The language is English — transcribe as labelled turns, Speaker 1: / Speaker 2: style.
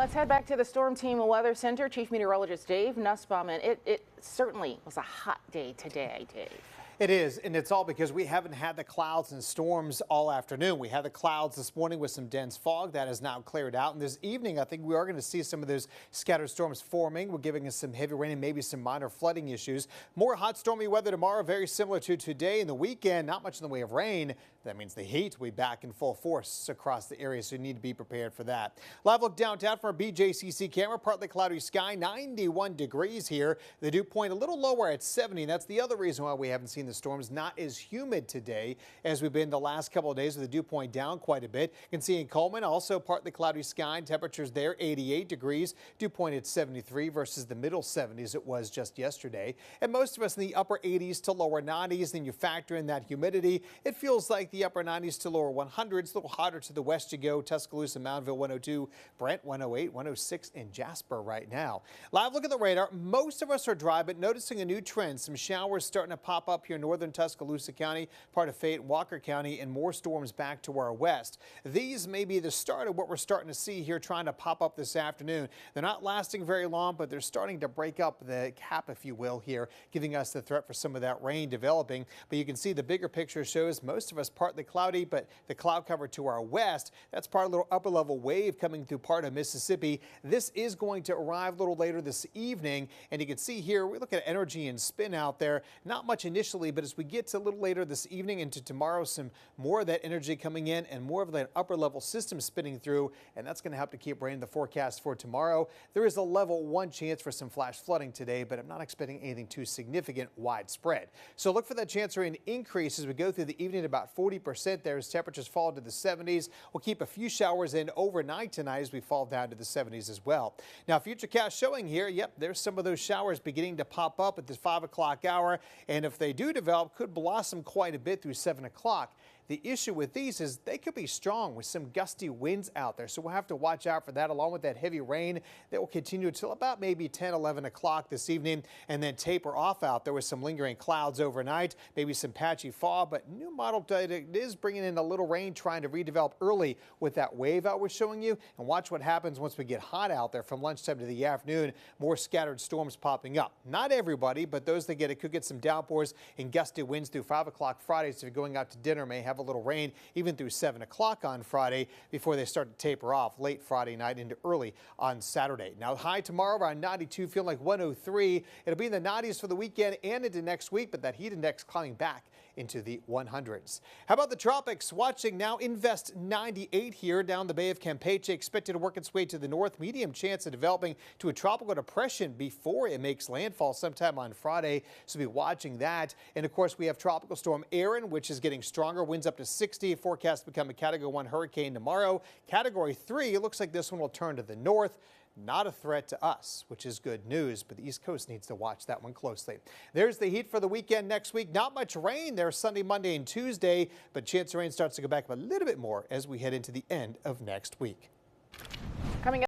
Speaker 1: Let's head back to the Storm Team Weather Center. Chief Meteorologist Dave Nussbaum, and it certainly was a hot day today, Dave.
Speaker 2: It is, and it's all because we haven't had the clouds and storms all afternoon. We had the clouds this morning with some dense fog that has now cleared out. And this evening, I think we are going to see some of those scattered storms forming. We're giving us some heavy rain and maybe some minor flooding issues. More hot, stormy weather tomorrow, very similar to today. In the weekend, not much in the way of rain. That means the heat will be back in full force across the area, so you need to be prepared for that. Live look downtown from our BJCC camera. Partly cloudy sky, 91 degrees here. The dew point a little lower at 70. And that's the other reason why we haven't seen the storms not as humid today as we've been the last couple of days, with the dew point down quite a bit. You can see in Coleman also partly cloudy sky, and temperatures there 88 degrees, dew point at 73 versus the middle 70s it was just yesterday. And most of us in the upper 80s to lower 90s. Then you factor in that humidity, it feels like the upper 90s to lower 100s. A little hotter to the west you go. Tuscaloosa, Moundville 102, Brent 108, 106 in Jasper right now. Live look at the radar. Most of us are dry, but noticing a new trend. Some showers starting to pop up here in northern Tuscaloosa County, part of Fayette and Walker County, and more storms back to our west. These may be the start of what we're starting to see here trying to pop up this afternoon. They're not lasting very long, but they're starting to break up the cap, if you will, here, giving us the threat for some of that rain developing. But you can see the bigger picture shows most of us partly cloudy, but the cloud cover to our west, that's part of a little upper level wave coming through part of Mississippi. This is going to arrive a little later this evening, and you can see here, we look at energy and spin out there. Not much initially, but as we get to a little later this evening into tomorrow, some more of that energy coming in and more of that upper level system spinning through, and that's going to help to keep rain in the forecast for tomorrow. There is a level 1 chance for some flash flooding today, but I'm not expecting anything too significant widespread. So look for that chance for rain increase as we go through the evening at about 40% there as temperatures fall to the 70s. We'll keep a few showers in overnight tonight as we fall down to the 70s as well. Now, futurecast showing here, yep, there's some of those showers beginning to pop up at this 5 o'clock hour, and if they do develop, could blossom quite a bit through 7 o'clock. The issue with these is they could be strong with some gusty winds out there, so we'll have to watch out for that, along with that heavy rain that will continue until about maybe 10, 11 o'clock this evening, and then taper off out there with some lingering clouds overnight, maybe some patchy fog. But new model data is bringing in a little rain, trying to redevelop early with that wave out we're showing you. And watch what happens once we get hot out there from lunchtime to the afternoon. More scattered storms popping up. Not everybody, but those that get it could get some downpours and gusty winds through 5 o'clock Friday. So if you're going out to dinner, may have a little rain even through 7 o'clock on Friday before they start to taper off late Friday night into early on Saturday. Now, high tomorrow around 92, feeling like 103. It'll be in the 90s for the weekend and into next week, but that heat index climbing back into the 100s. How about the tropics? Watching now, Invest 98 here down the Bay of Campeche, expected to work its way to the north. Medium chance of developing to a tropical depression before it makes landfall sometime on Friday, so be watching that. And of course, we have Tropical Storm Erin, which is getting stronger, winds up to 60. Forecast to become a Category 1 hurricane tomorrow. Category 3, it looks like this one will turn to the north. Not a threat to us, which is good news, but the East Coast needs to watch that one closely. There's the heat for the weekend next week. Not much rain there Sunday, Monday, and Tuesday, but chance of rain starts to go back a little bit more as we head into the end of next week.
Speaker 1: Coming up.